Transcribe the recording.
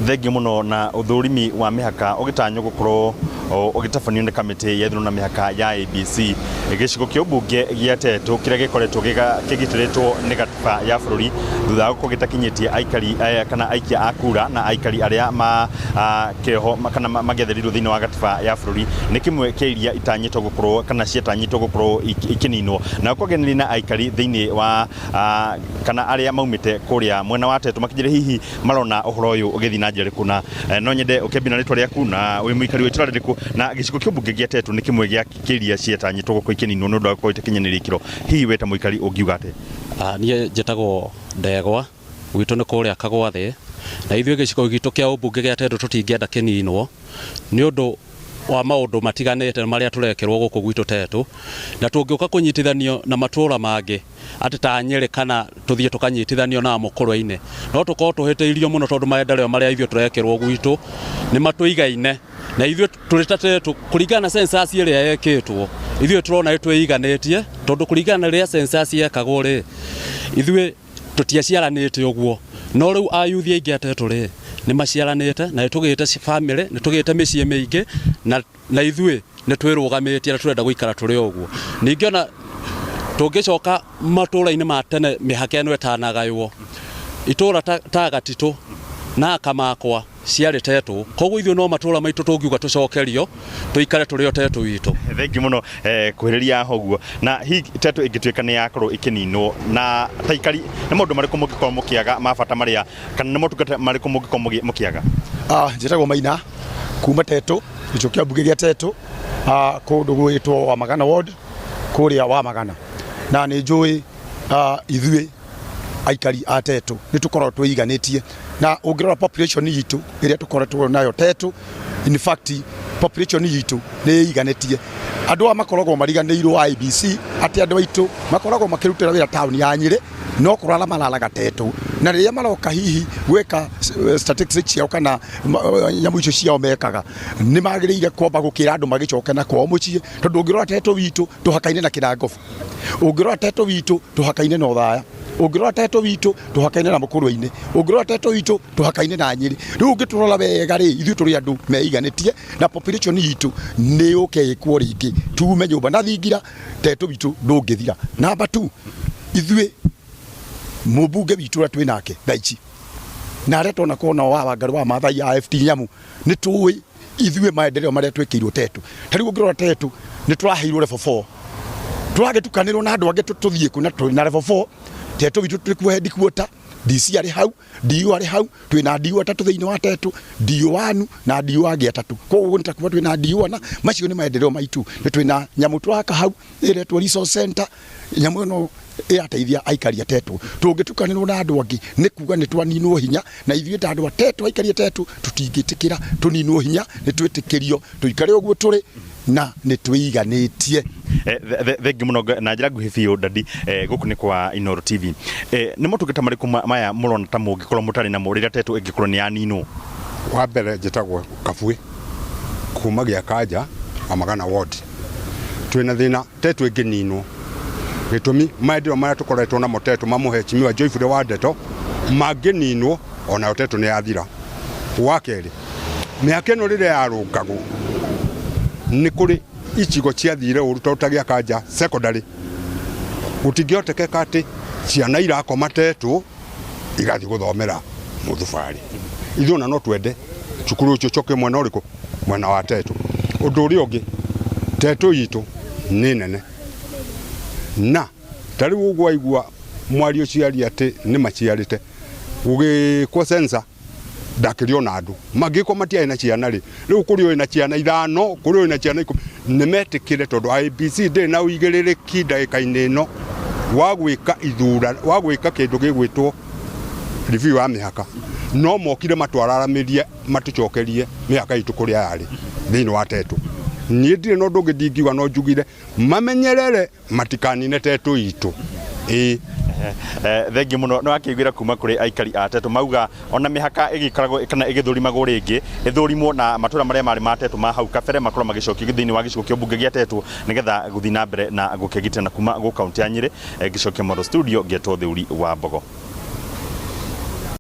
Thengi muno na uthurimi wa mihaka ugitanyo gukorwo ugitafanio ni kamiti ya ithurano na mihaka ya ABC gicigo kia ubunge gia Tetu kiria gikoretwo gigitiritwo ni gatiba ya bururi thutha wa gitakinyitie aikari kana aikia akura na aikari aria keho kana magetherirwo thiini wa gatiba ya bururi ni kimwe kia iria itanyitwo gukorwo kana cietanyitwo gukorwo ikininwo na kugeneri na aikari thiini wa kana aria maumite kuria mwena wa Tetu makijire hihi marona uhoro uyu ugithi na njira kuna no nyende ukebina ritwa riaku na wi muikari witira riku na gicigo kia ubunge gia Tetu ni kimwe gia kiria cietanyitwo gukorwo ikininwo nundu wa gukorwo itakinyanira ikiro hihi weta muikari ungiuga ate nie njitagwo Ndegwa gwitu ni kuria Kagwathe na ithwe gicigo gitu kia ubunge gia Tetu tutingienda kininwo ni undu wa maundu matiganite maria turekerwo guku gwitu Tetu na tungiuka kunyitithanio na matura mangi ati ta Nyeri kana tuthie tukanyitithanio na Mukurwe-ini no tukorwo tuhiteirio muno tondu maendeleo maria ithwe turekerwo gwitu ni matuigaine na ithwe turita Tetu kuringana na census iria yekitwo ithwe turona itwiiganitie tondu kuringana ria census yekagwo ri ithwe tutiaciaranite uguo no riu ayuthi aingi Tetu ri ni maciaranite na tugite family ni tugite micii mingi na ithwe ni twirugamitie na turenda guikara turi uguo ningiona tungicoka matura-ini ma tene mihaka eno etanagaywo itura ta Gatitu na Kamakwa ciari Tetu koguo ithwe no matura maitu tungiuga tucokerio tuikare turi Tetu witu thengi muno kuhiriria hoguo na hi Tetu ingituika ni yakorwo ikininwo na taikari ni maundu mariku mugikorwo mukiaga mabata maria kana ni motungata mariku mugikorwo mukiaga njitagwo Maina kuma Tetu gicigo kia ubunge gia Tetu kundu gwitwo Wamagana ward kuria Wamagana na ni njui ithwe aikari a Tetu ni tukorwo twiganitie na ungirora population yitu iria tukoretwo nayo Tetu in fact population yitu ni iganitie andu makoragwo mariganirwo IBC ati andu aitu makoragwo makirutira wira town ya Nyeri no kurala malalaga Tetu na riria maroka hihi gweka statistics ciao kana nyamu icio ciao mekaga ni magiriire kwamba gukira andu magicoke na kwao mucie tondu ungirora Tetu witu tuhakaine na Kirangofu ungirora Tetu witu tuhakaine na Uthaya ungirora Tetu witu tuhakaine na Mukurwe-ini ungirora Tetu witu tuhakaine na Nyeri riu ungiturora wega ri ithu turi andu meiganitie na population yitu ni ukekwo ringi tume nyumba na thingira Tetu witu ndungithira namba 2 ithwe mubunge witu twi nake thaici na areto na kona wa Wangaru wa Maathai AFT nyamu ni tuwi ithwe maendeleo maria twikirwo Tetu tari ungirora Tetu ni turaheirwo level 4 turagetukanirwo na andu angi tuthie kuna na level 4 Tetu witu turi ku headquarter DC ari hau DU ari hau twina DU atatu thiini wa Tetu DU 1 na DU angi atatu koguo nitakuwa twina DU na macio ni maendeleo maitu ni twina nyamu twaka hau iretwo resource center nyamu no irateithia aikari a Tetu tungitukanirwo na andu angi ni kuga ni twaninwo hinya na ithie ta andu a Tetu aikari a Tetu tutingitikira tuninwo hinya ni twitikirio tuikare uguo turi na ni twiganitie thengi muno na njira nguhi biu Dadi guku ni kwa Inooro TV ni motungata mariku maya murona ta mungikorwo mutari na murira Tetu ingikorwo ni yaninwo wa mbere njitagwo Kabui kuma gia Kanja Wamagana ward twina thina Tetu ingininwo gitumi maendeleo maria tukoretwo na Tetu mamuhechimiwa Joyful wa Ndeto mangininwo ona Tetu ni yathira wa keri miaka ino riria yarungagwo ni kuri icigo ciathire uruta utagia Kanja secondary utingiotekeka ati ciana irakoma Tetu igathi guthomera muthubari ithu na no twende cukuru ucio coke mwena uriku mwena wa Tetu undu uri ungi Tetu yitu ni nene na tari ugwa igwa mwari uciari ati ni maciarite ugikwo sensa ndakirio na andu magiko matia ina ciana ri riu kuri oi na ciana 5 kuri oi na ciana 10 nimetikire tondu IBC ndi na uigiririki ndagika-ini ino wa gwika ithura wa gwika kindu gigwitwo review ya mihaka no mokire matwararamirie matucokerie mihaka itu kuria yari thiini wa Tetu nie ndire no ndungi ndingiuga no njugire mamenyerere matikanine Tetu itu thengi muno no akiguira kuma kuri aikari a Tetu mauga ona mihaka igikaragwo kana igithurimagwo ringi ithurimwo na matura maria mari ma Tetu ma hau kabere makorwo magicokio thiini wa gicigo kia ubunge gia Tetu nigetha guthi na mbere na gukegitana kuma go county ya Nyeri gicokio Model Studio getwo Theuri wa Mbogo.